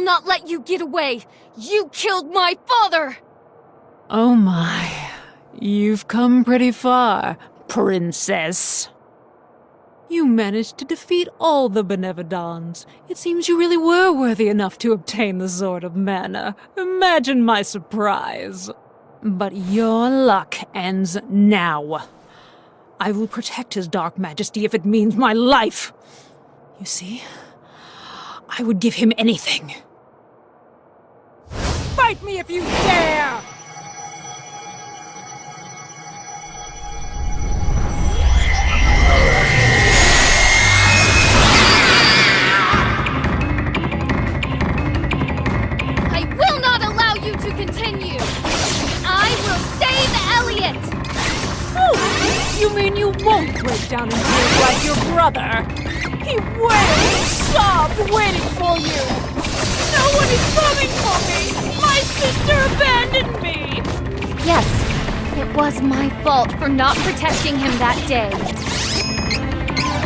not let you get away! You killed my father! Oh my. You've come pretty far, princess. You managed to defeat all the Benevodons. It seems you really were worthy enough to obtain the Sword of Mana. Imagine my surprise. But your luck ends now. I will protect his Dark Majesty if it means my life. You see, I would give him anything. Fight me if you dare! Continue! I will save Elliot! Oh, you mean you won't break down in tears like your brother? He wailed and sobbed waiting for you! No one is coming for me! My sister abandoned me! Yes, it was my fault for not protecting him that day.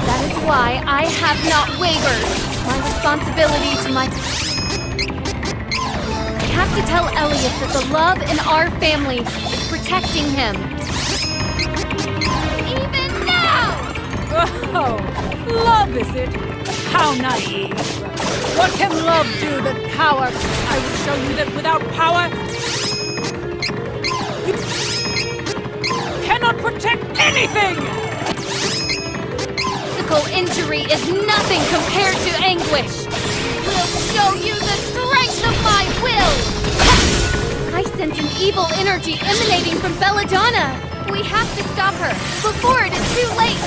That is why I have not wavered my responsibility to my... I have to tell Elliot that the love in our family is protecting him. Even now! Oh, love is it? How naive. What can love do that power... I will show you that without power... you cannot protect anything! Physical injury is nothing compared to anguish. We'll show you the strength of my will! I sense an evil energy emanating from Belladonna. We have to stop her before it is too late.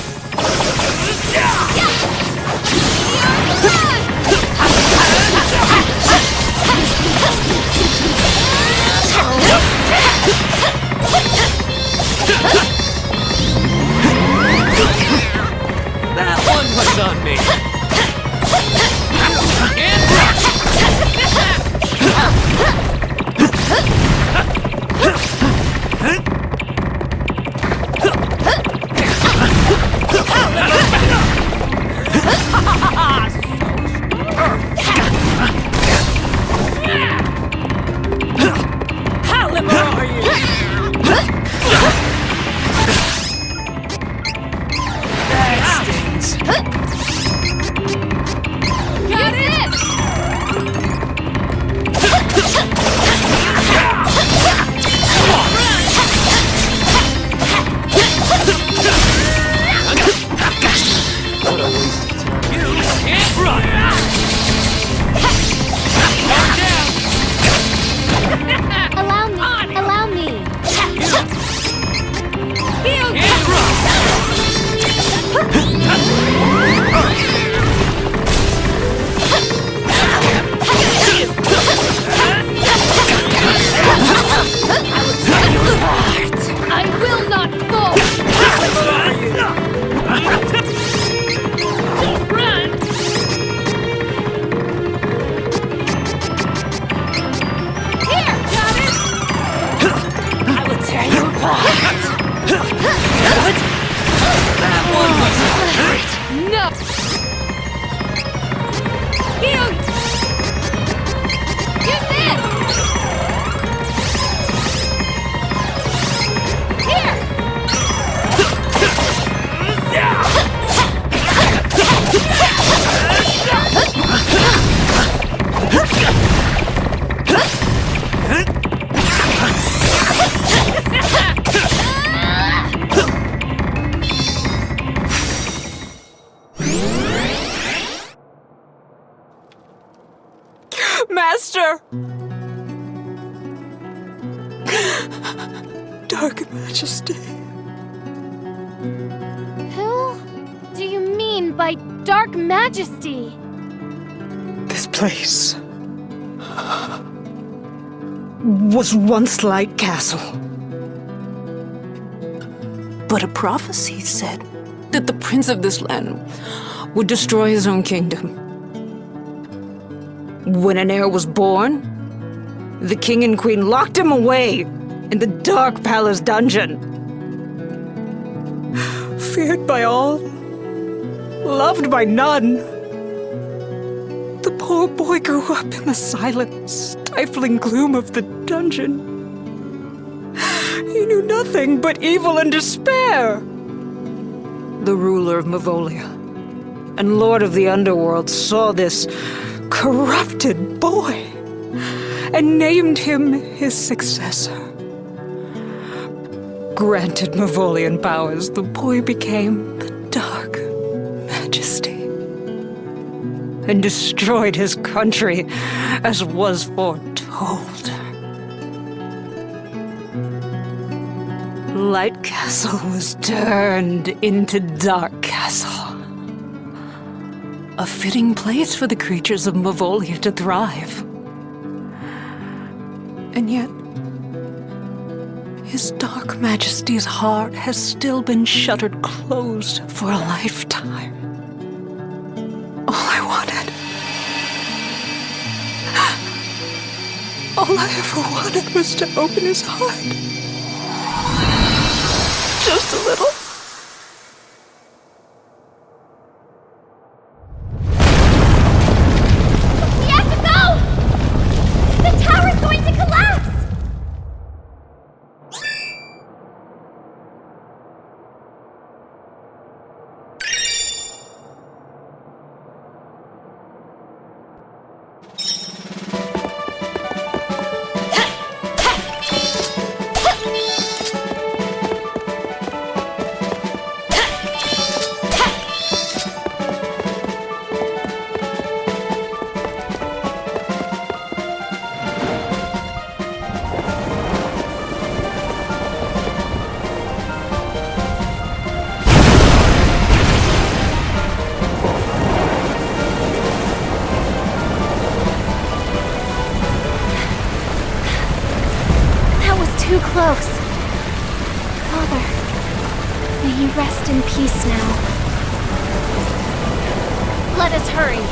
That one was on me. Master! Dark Majesty. Who do you mean by Dark Majesty? This place was once Light Castle. But a prophecy said that the prince of this land would destroy his own kingdom. When an heir was born, the king and queen locked him away in the dark palace dungeon. Feared by all, loved by none, the poor boy grew up in the silent, stifling gloom of the dungeon. He knew nothing but evil and despair. The ruler of Mavolia and lord of the underworld saw this corrupted boy and named him his successor. Granted Mavolian powers, the boy became the Dark Majesty and destroyed his country as was foretold. Light Castle was turned into Dark Castle. A fitting place for the creatures of Mavolia to thrive. And yet, His Dark Majesty's heart has still been shuttered closed for a lifetime. All I ever wanted was to open his heart. Just a little. We have to go! The tower's going to collapse! Too close. Father, may you rest in peace now. Let us hurry.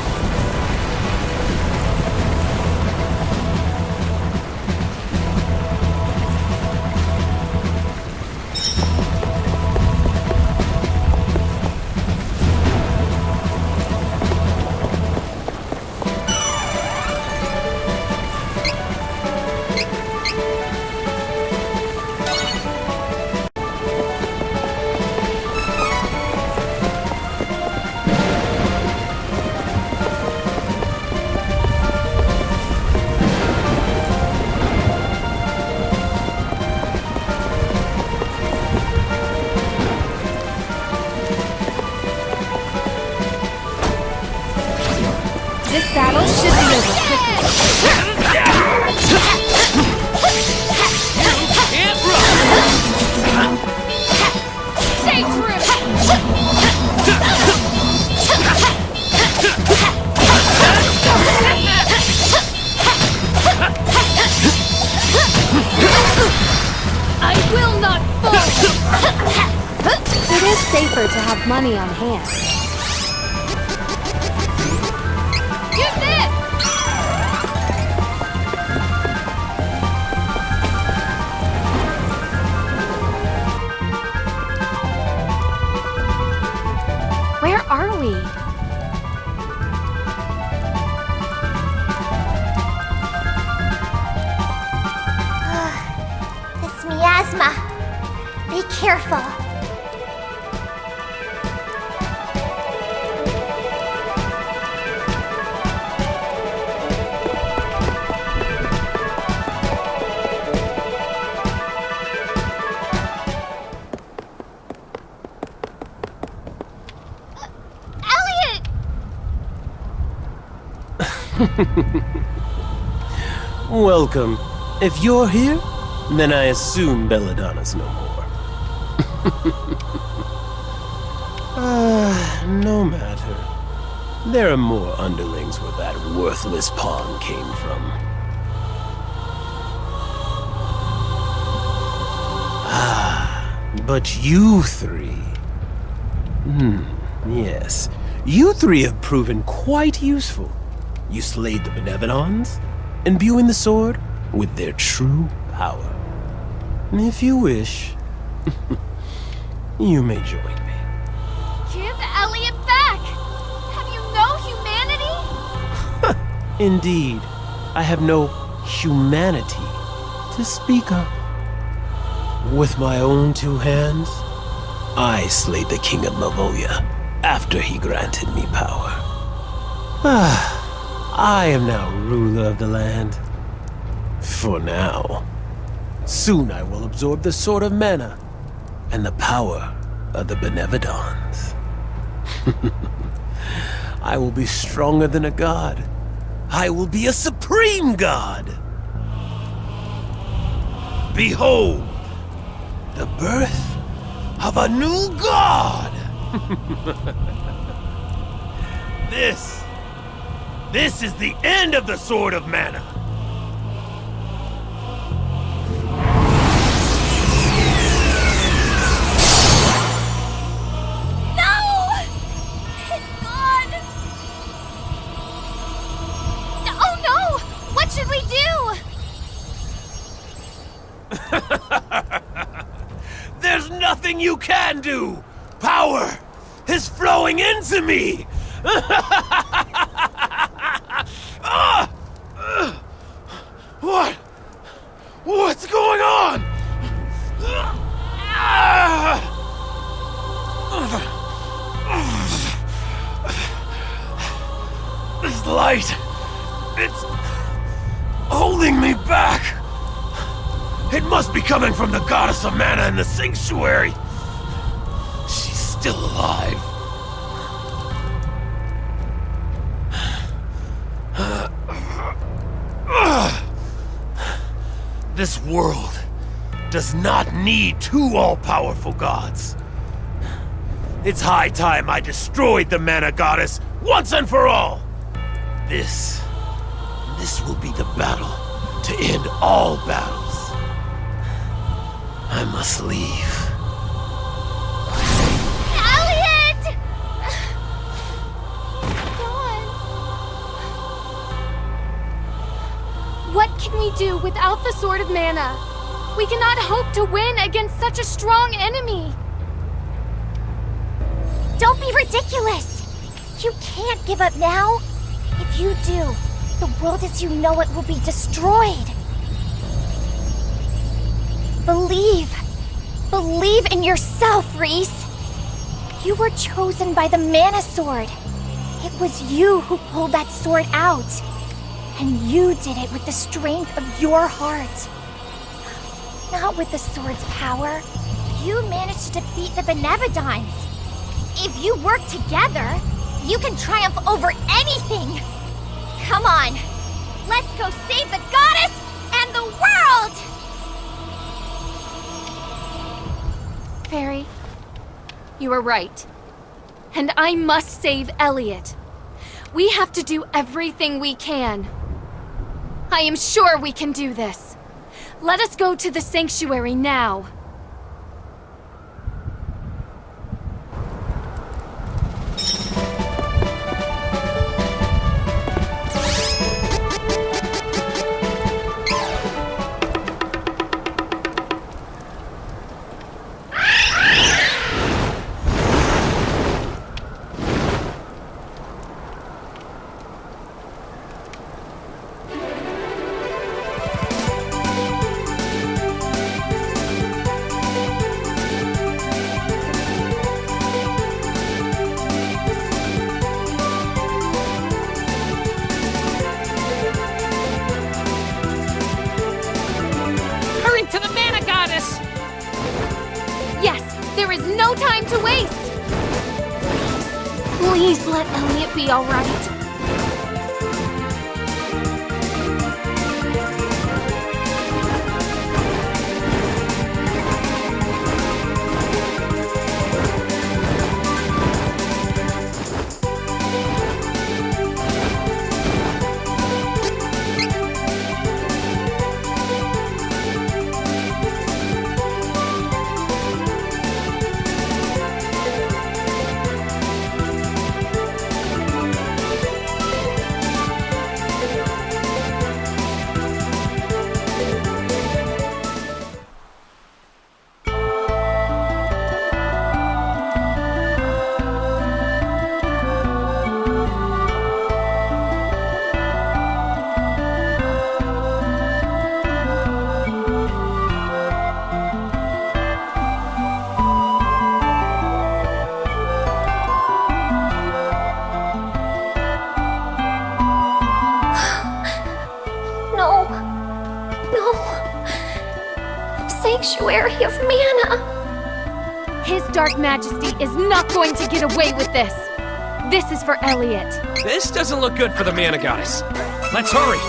This battle should be over quickly. Stay true! I will not fall! It is safer to have money on hand. Use this! Where are we? This miasma. Be careful. Welcome. If you're here, then I assume Belladonna's no more. No matter. There are more underlings where that worthless pawn came from. But you three... yes. You three have proven quite useful. You slayed the Benevolons, imbuing the sword with their true power. If you wish, you may join me. Give Elliot back! Have you no humanity? Indeed, I have no humanity to speak of. With my own two hands, I slayed the king of Mavolia after he granted me power. I am now ruler of the land. For now. Soon I will absorb the sword of mana and the power of the Benevodons. I will be stronger than a god. I will be a supreme god. Behold, the birth of a new god. This is the end of the sword of mana. There's nothing you can do! Power is flowing into me! What's going on? This light, it's holding me back. It must be coming from the goddess of mana in the sanctuary. She's still alive. This world does not need two all-powerful gods. It's high time I destroyed the mana goddess once and for all. This will be the battle to end all battles. I must leave. Elliot! God. What can we do without the Sword of Mana? We cannot hope to win against such a strong enemy. Don't be ridiculous! You can't give up now. If you do, the world as you know it will be destroyed. Believe. Believe in yourself, Reese. You were chosen by the Mana Sword. It was you who pulled that sword out. And you did it with the strength of your heart. Not with the sword's power. You managed to defeat the Benevodons. If you work together, you can triumph over anything. Come on. Let's go save the goddess and the world! Fairy, you are right. And I must save Elliot. We have to do everything we can. I am sure we can do this. Let us go to the sanctuary now. There is no time to waste! Please let Elliot be alright. sanctuary of mana. His Dark Majesty is not going to get away with this. This is for Elliot. This doesn't look good for the mana goddess. Let's hurry.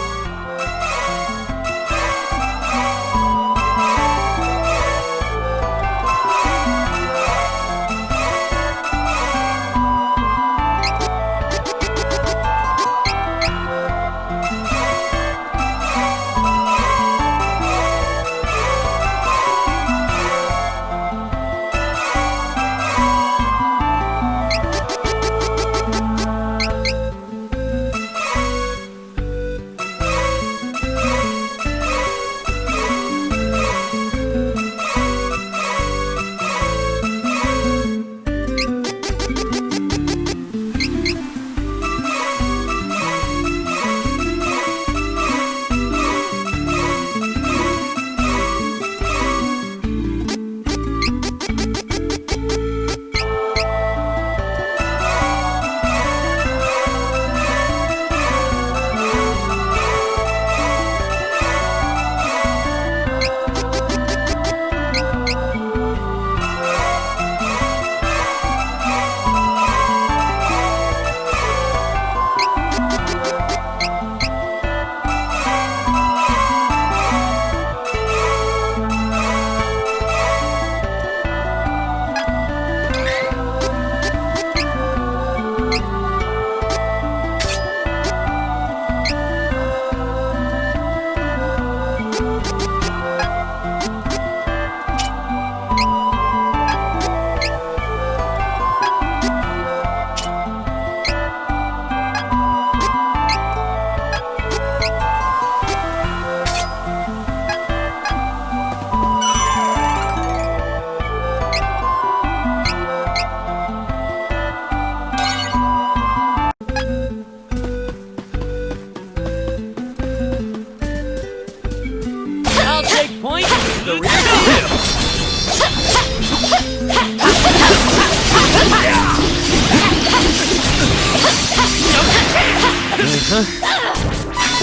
I'll take point. The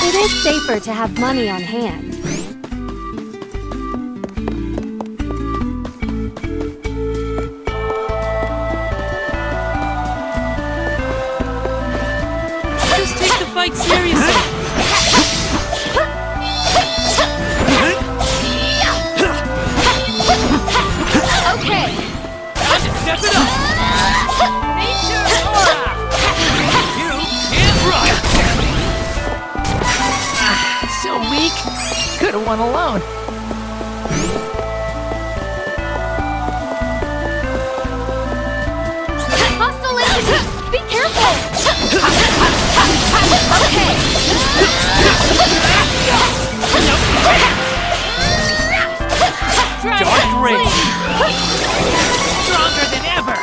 It is safer to have money on hand. Just take the fight seriously. Okay. Time to step it up. Nature aura. You can't run. So weak. Could have won alone. Hostile entity. Be careful. Okay. Dark Rain. Stronger than ever.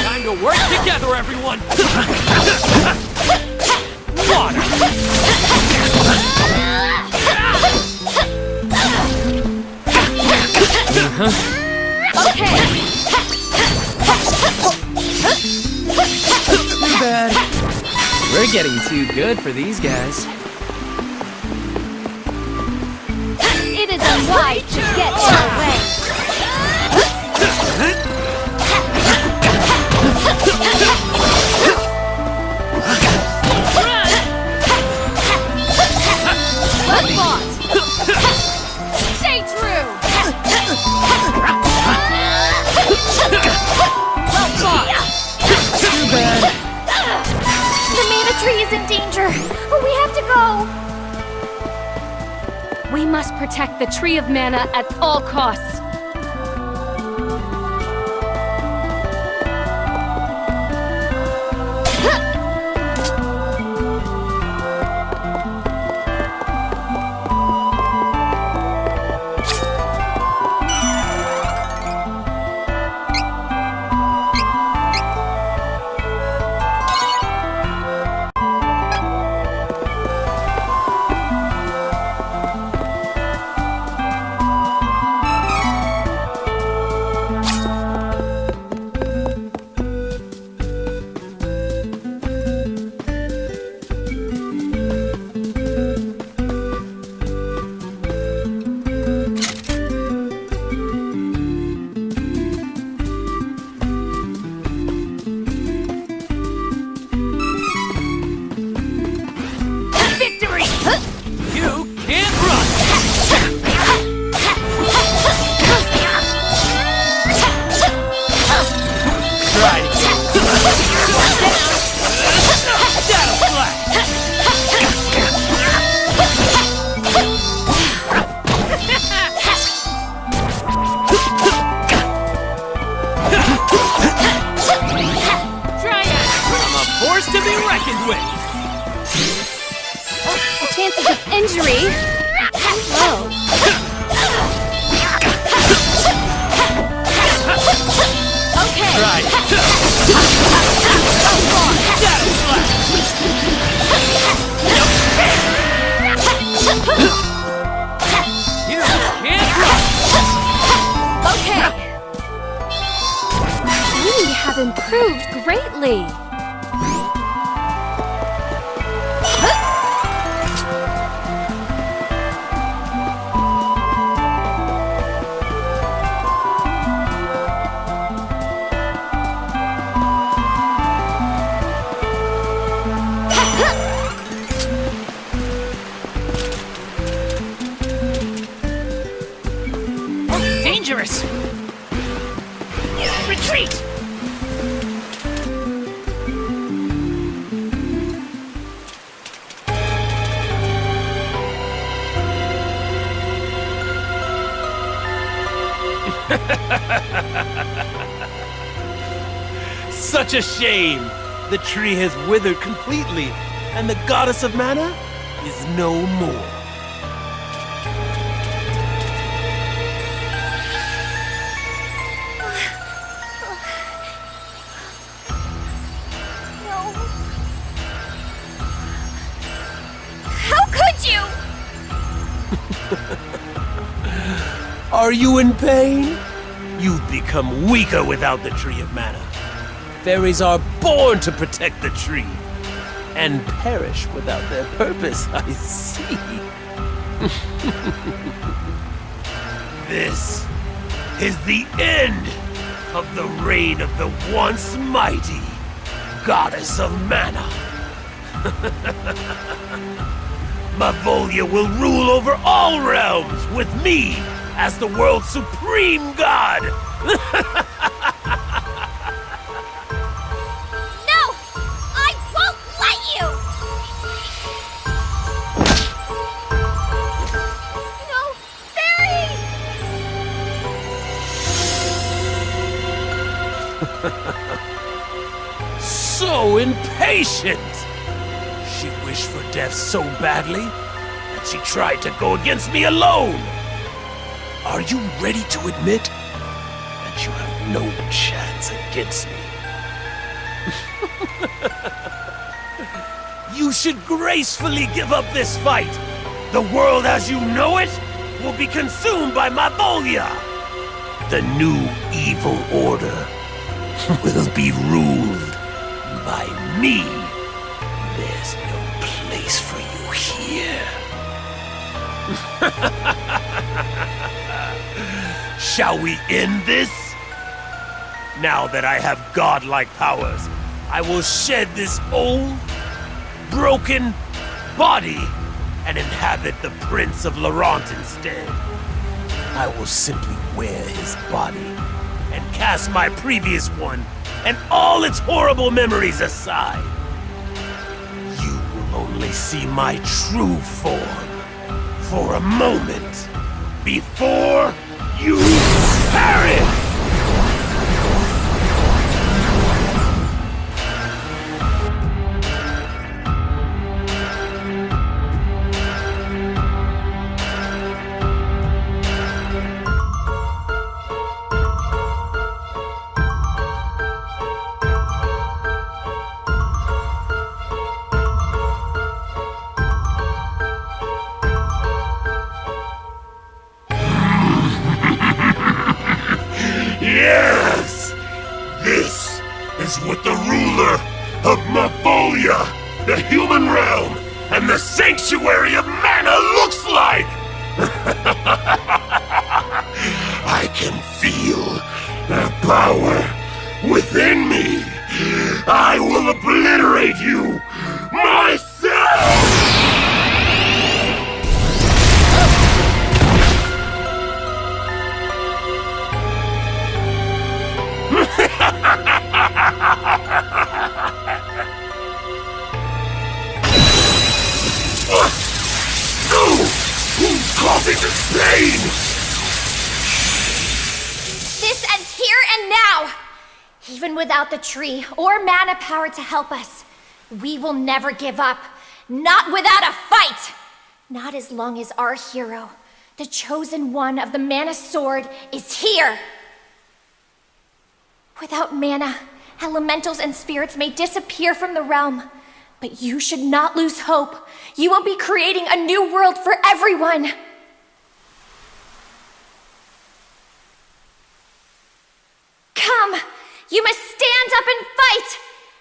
Time to work together, everyone. Water. Okay. Too bad. We're getting too good for these guys. It is unwise to get in our way. Well fought. Stay true. Well fought. Too bad. The mana tree is in danger. We have to go. We must protect the Tree of Mana at all costs. Really? Whoa. Okay. Right. You can't run. Okay. We have improved greatly. Dangerous! Retreat! Such a shame! The tree has withered completely, and the goddess of mana is no more. No. How could you? Are you in pain? You've become weaker without the Tree of Mana. Fairies are born to protect the tree, and perish without their purpose, I see. This is the end of the reign of the once mighty Goddess of Mana. Mavolia will rule over all realms with me as the world's supreme god. So impatient! She wished for death so badly that she tried to go against me alone! Are you ready to admit that you have no chance against me? You should gracefully give up this fight! The world as you know it will be consumed by Mavolia! The new evil order will be ruled by me. There's no place for you here. Shall we end this? Now that I have godlike powers, I will shed this old, broken body and inhabit the Prince of Laurent instead. I will simply wear his body and cast my previous one and all its horrible memories aside. You will only see my true form for a moment before you perish! Yes! This is what the ruler of Mavolia, the human realm, and the sanctuary of mana looks like! I can feel the power within me. I will obliterate you myself! Who's causing this pain? This ends here and now. Even without the tree or mana power to help us, we will never give up. Not without a fight! Not as long as our hero, the chosen one of the Mana Sword, is here! Without mana, elementals and spirits may disappear from the realm. But you should not lose hope. You will be creating a new world for everyone! Come! You must stand up and fight!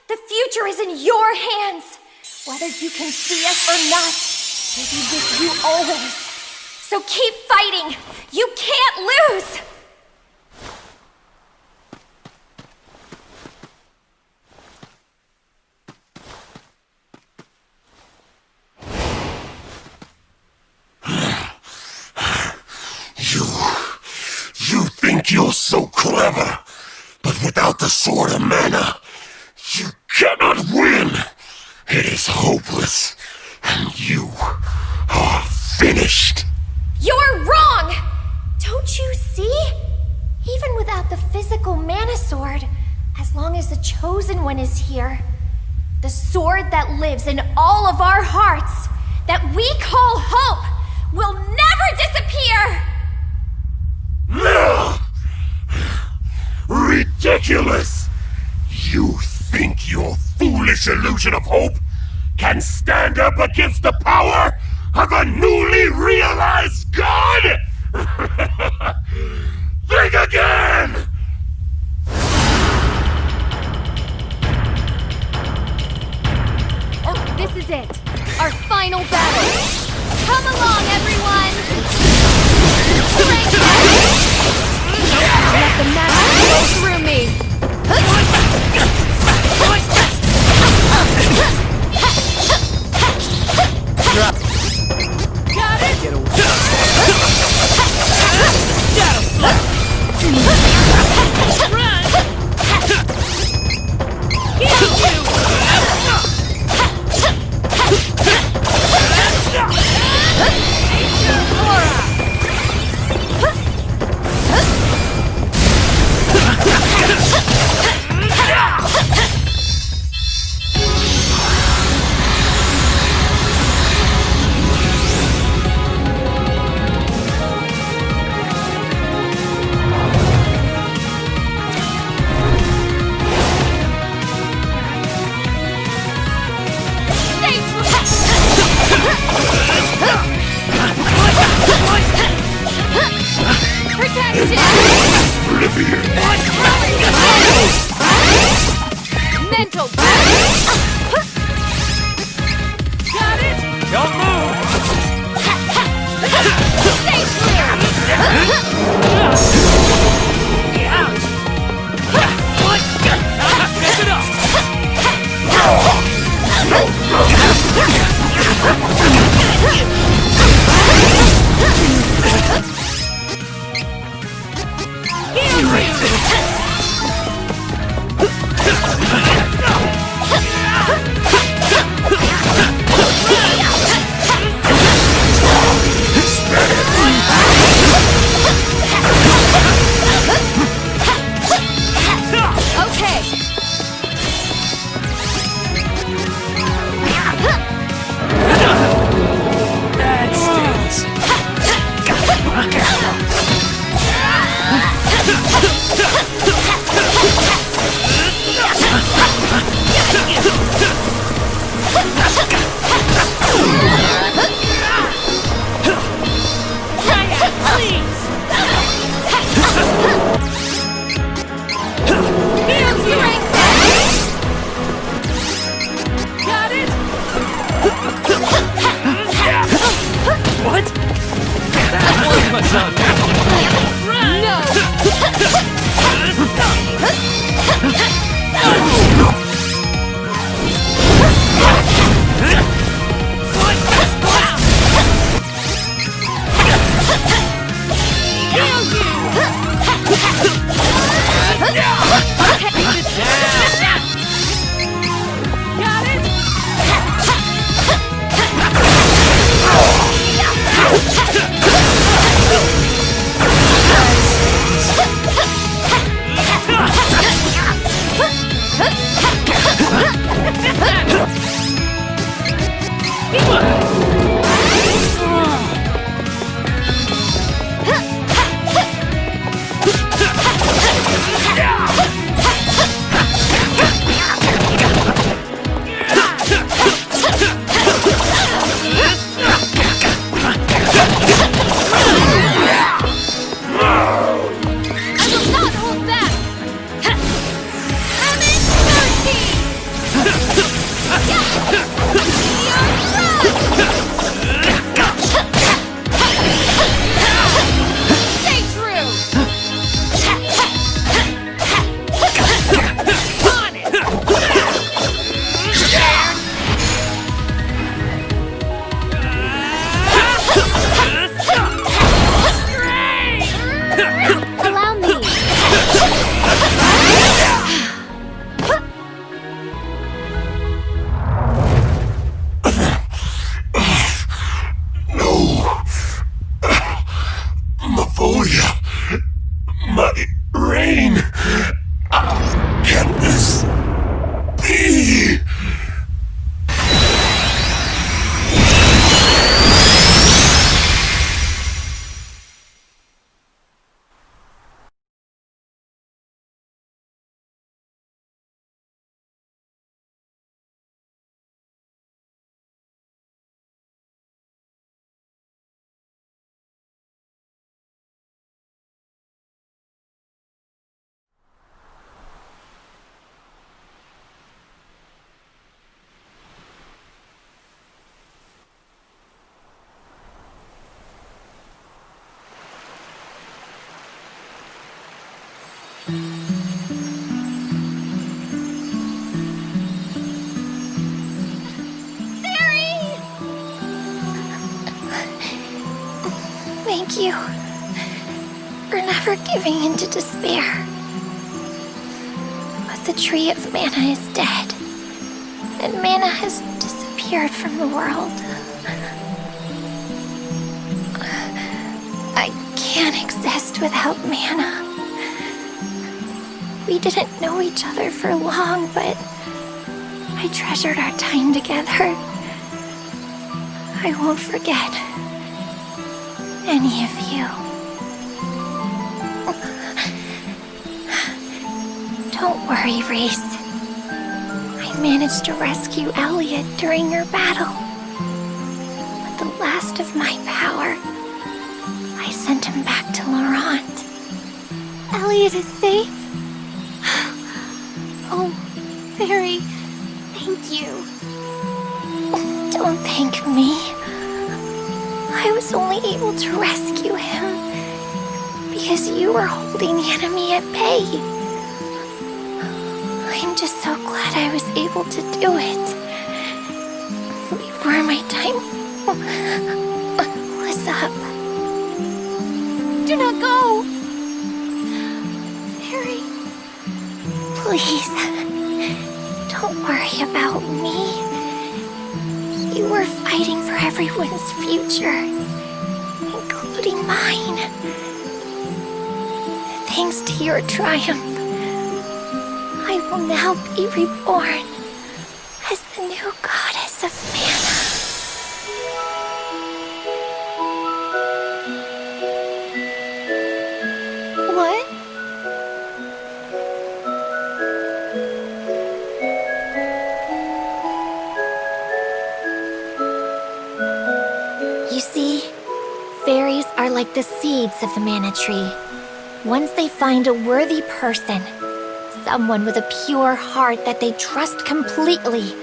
The future is in your hands! Whether you can see us or not, we'll be with you always. So keep fighting! You can't lose! You think you're so clever, but without the Sword of Mana, you cannot win! It is hopeless, and you are finished! You're wrong! Don't you see? Even without the physical Mana Sword, as long as the Chosen One is here, the sword that lives in all of our hearts, that we call hope, will never disappear! Ridiculous! You think your foolish illusion of hope can stand up against the power of a newly realized god? Think again! This is it. Our final battle. Come along, everyone! Let the magic flow through me! Got it! Get away. Run! Heal you! Mental Got it! Don't move! Stay clear! Step it up! Okay. That stings. What? That was my son. Thank you for never giving in to despair. But the tree of mana is dead, and mana has disappeared from the world. I can't exist without mana. We didn't know each other for long, but I treasured our time together. I won't forget any of you. Don't worry, Reese. I managed to rescue Elliot during your battle. With the last of my power, I sent him back to Laurent. Elliot is safe? Oh, Fairy, thank you. Don't thank me. I was only able to rescue him because you were holding the enemy at bay. I'm just so glad I was able to do it before my time was up. Do not go! Fairy, please, don't worry about me. You were fighting for everyone's future, including mine. Thanks to your triumph, I will now be reborn as the new goddess of mana. What? You see, fairies are like the seeds of the mana tree. Once they find a worthy person, someone with a pure heart that they trust completely,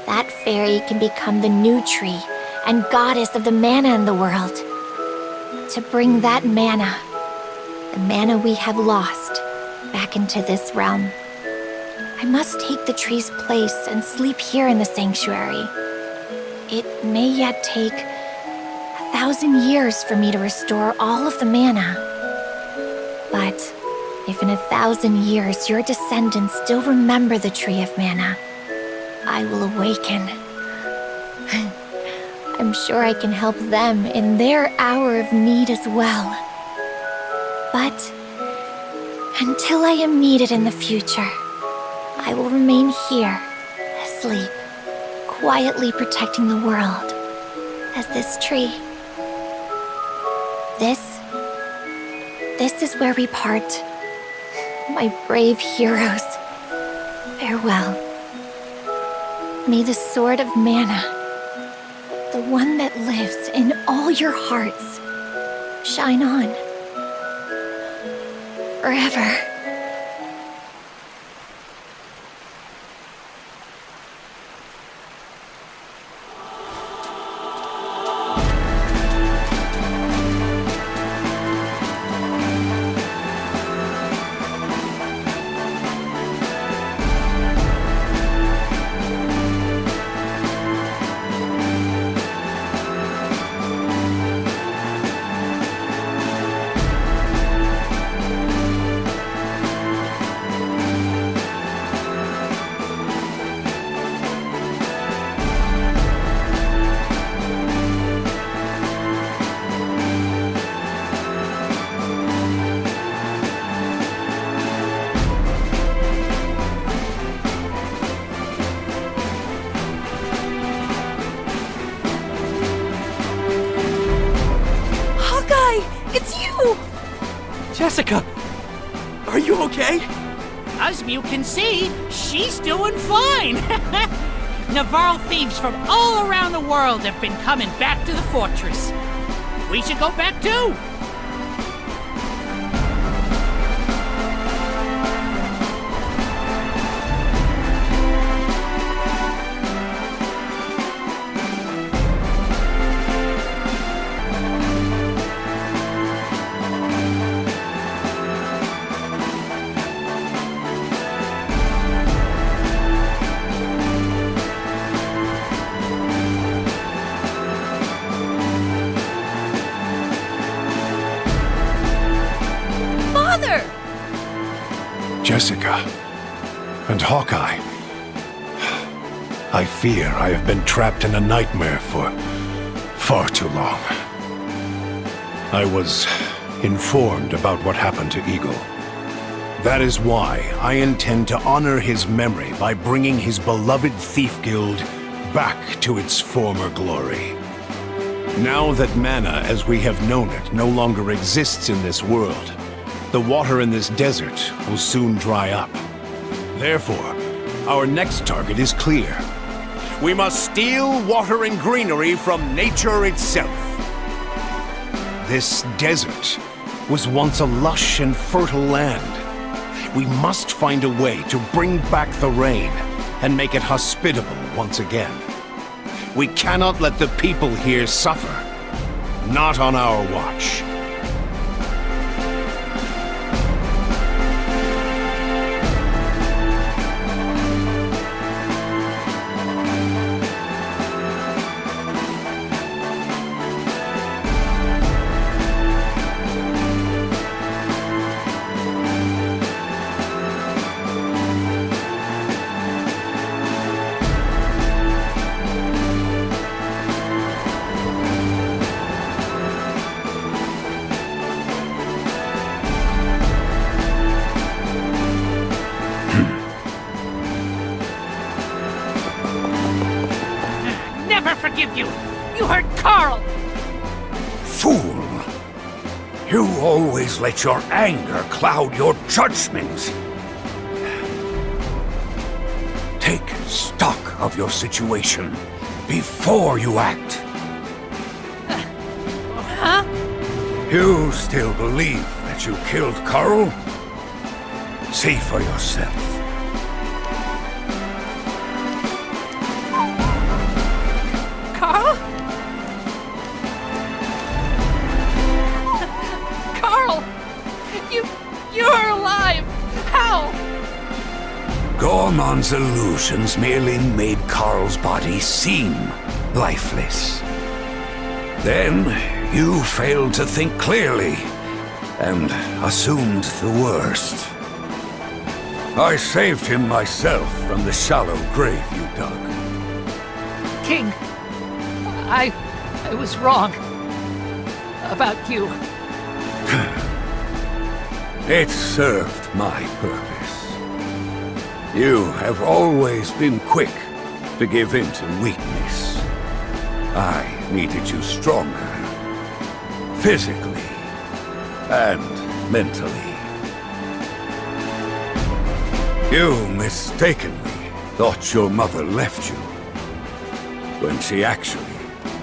that fairy can become the new tree and goddess of the mana in the world. To bring that mana, the mana we have lost, back into this realm, I must take the tree's place and sleep here in the sanctuary. It may yet take 1,000 years for me to restore all of the mana. But if in 1,000 years your descendants still remember the Tree of Mana, I will awaken. I'm sure I can help them in their hour of need as well. But until I am needed in the future, I will remain here, asleep, quietly protecting the world, as this tree. This is where we part. My brave heroes, farewell. May the sword of mana, the one that lives in all your hearts, shine on forever. Jessica! Are you okay? As you can see, she's doing fine. Navarro thieves from all around the world have been coming back to the fortress. We should go back too. Jessica and Hawkeye. I fear I have been trapped in a nightmare for far too long. I was informed about what happened to Eagle. That is why I intend to honor his memory by bringing his beloved Thief Guild back to its former glory. Now that mana as we have known it no longer exists in this world, the water in this desert will soon dry up. Therefore, our next target is clear. We must steal water and greenery from nature itself. This desert was once a lush and fertile land. We must find a way to bring back the rain and make it hospitable once again. We cannot let the people here suffer. Not on our watch. Forgive you! You hurt Carl! Fool! You always let your anger cloud your judgment. Take stock of your situation before you act. Huh? You still believe that you killed Carl? See for yourself. You're alive! How? Gormon's illusions merely made Carl's body seem lifeless. Then you failed to think clearly and assumed the worst. I saved him myself from the shallow grave you dug. King, I was wrong about you. It served my purpose. You have always been quick to give in to weakness. I needed you stronger, physically and mentally. You mistakenly thought your mother left you, when she actually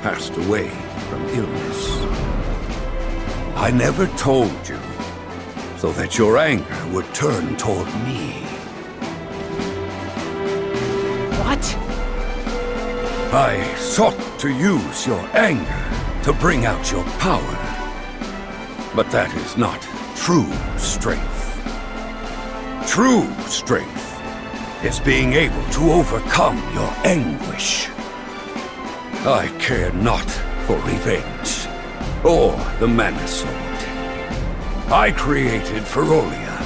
passed away from illness. I never told you, so that your anger would turn toward me. What? I sought to use your anger to bring out your power. But that is not true strength. True strength is being able to overcome your anguish. I care not for revenge, or the Mana Sword. I created Ferolia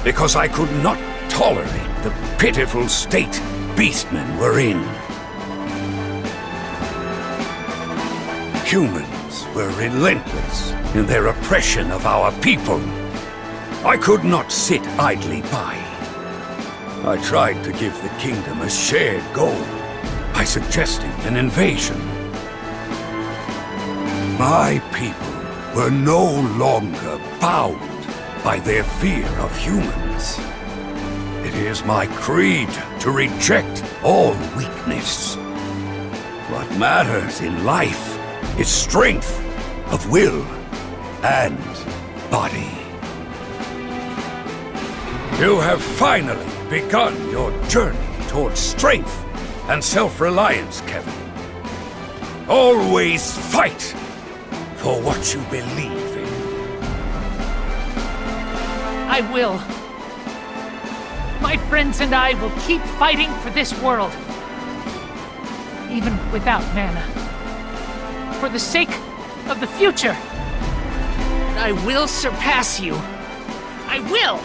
because I could not tolerate the pitiful state beastmen were in. Humans were relentless in their oppression of our people. I could not sit idly by. I tried to give the kingdom a shared goal by suggesting an invasion. My people were no longer bound by their fear of humans. It is my creed to reject all weakness. What matters in life is strength of will and body. You have finally begun your journey towards strength and self-reliance, Kevin. Always fight for what you believe in. I will. My friends and I will keep fighting for this world. Even without mana. For the sake of the future. I will surpass you. I will!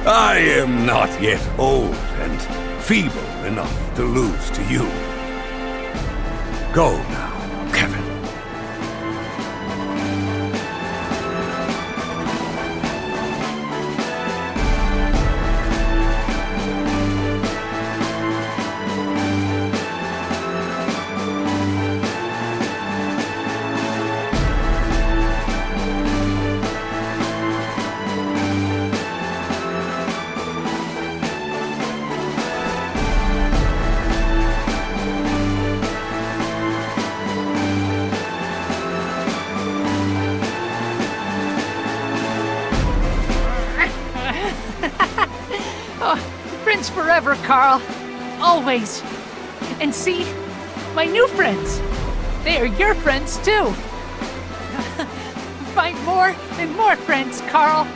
I am not yet old and feeble enough to lose to you. Go now, Kevin. Friends forever, Carl. Always. And see, my new friends. They are your friends, too. Find more and more friends, Carl.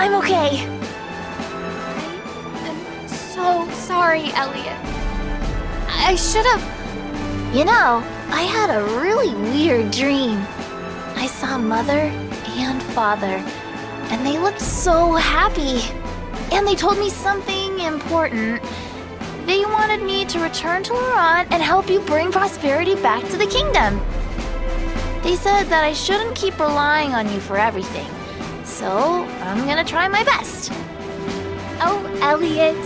I'm okay. I'm so sorry, Elliot. I should have... You know, I had a really weird dream. I saw Mother and Father, and they looked so happy. And they told me something important. They wanted me to return to Laurent and help you bring prosperity back to the kingdom. They said that I shouldn't keep relying on you for everything. So, I'm gonna try my best. Oh, Elliot.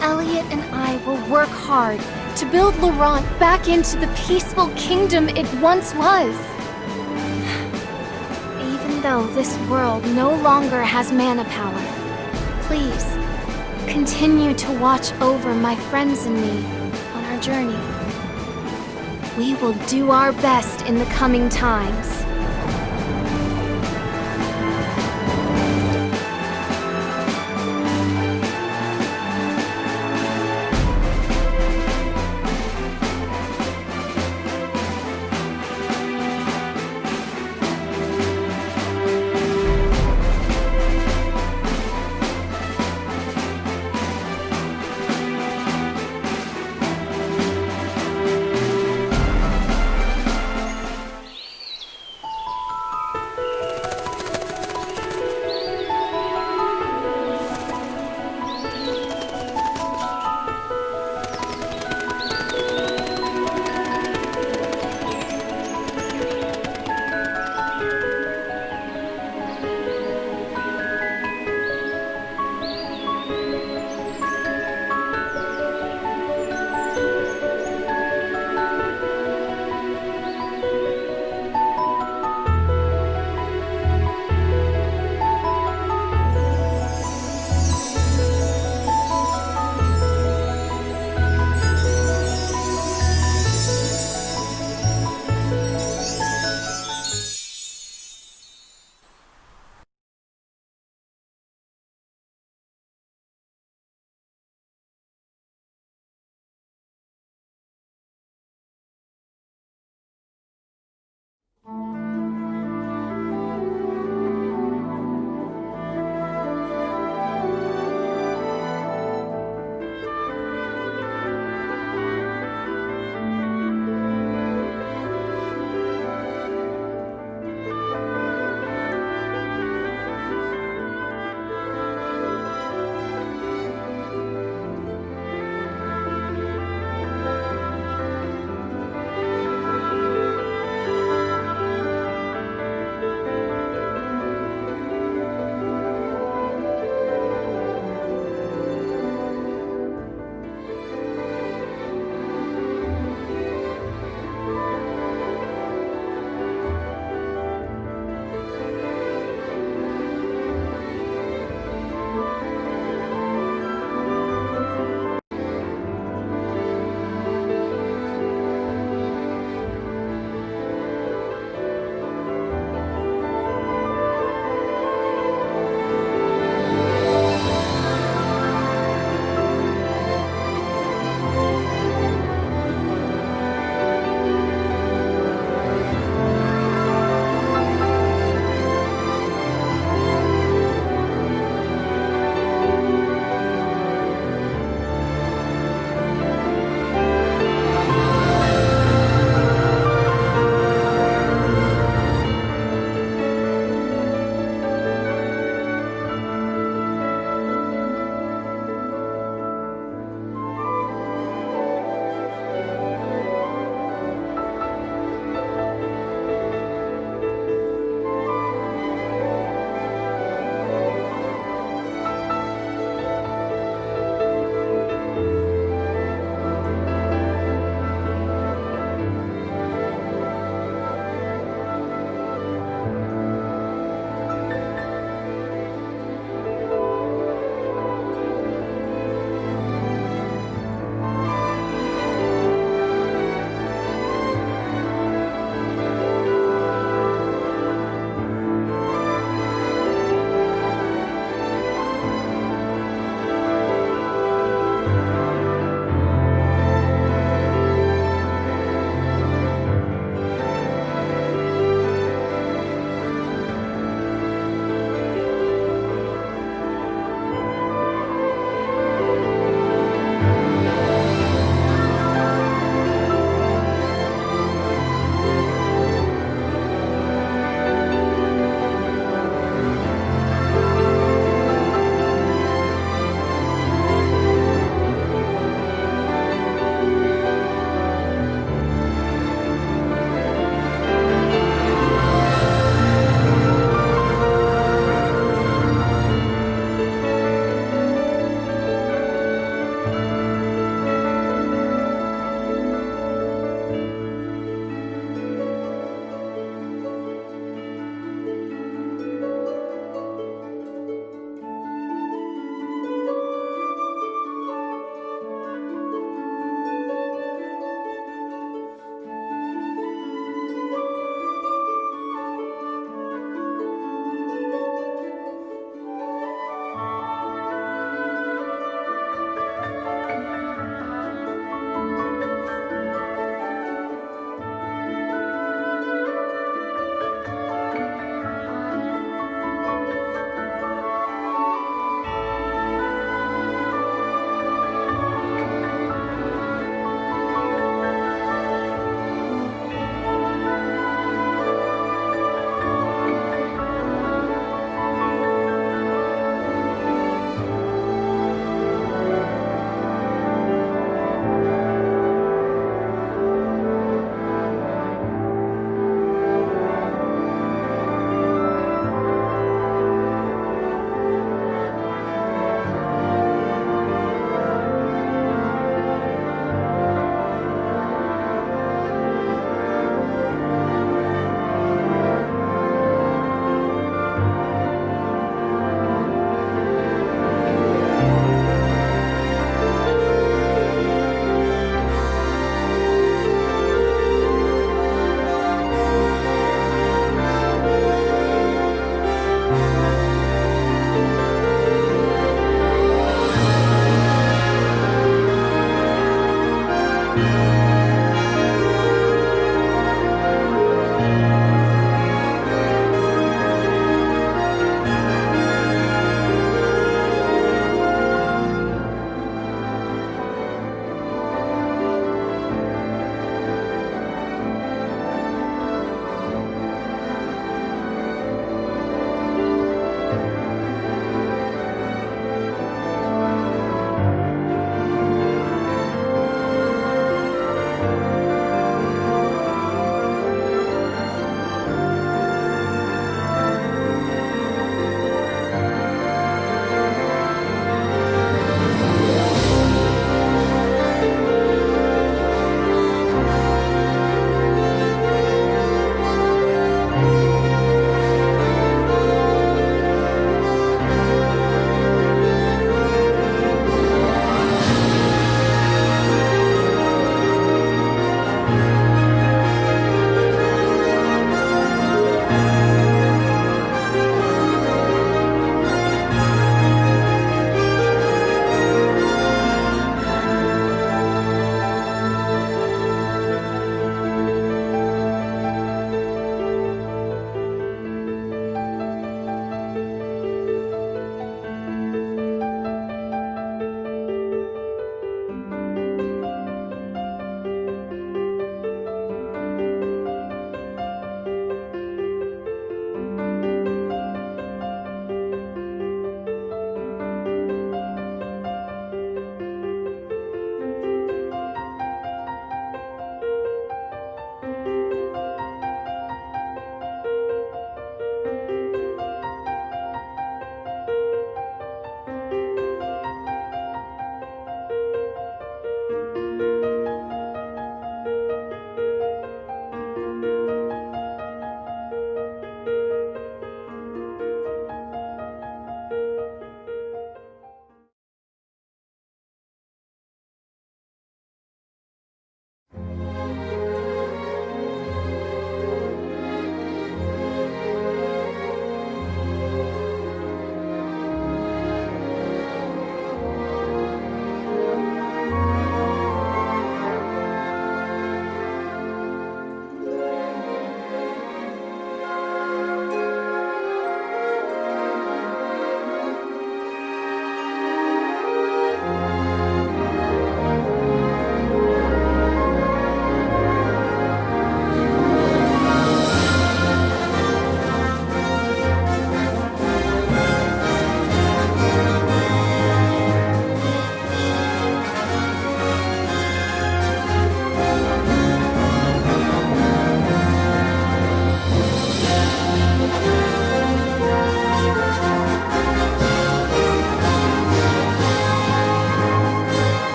Elliot and I will work hard to build Laurent back into the peaceful kingdom it once was. Even though this world no longer has mana power, please continue to watch over my friends and me on our journey. We will do our best in the coming times.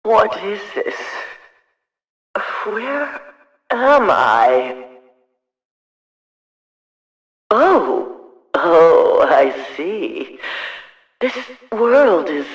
What is this? Where am I? Oh, I see. This world is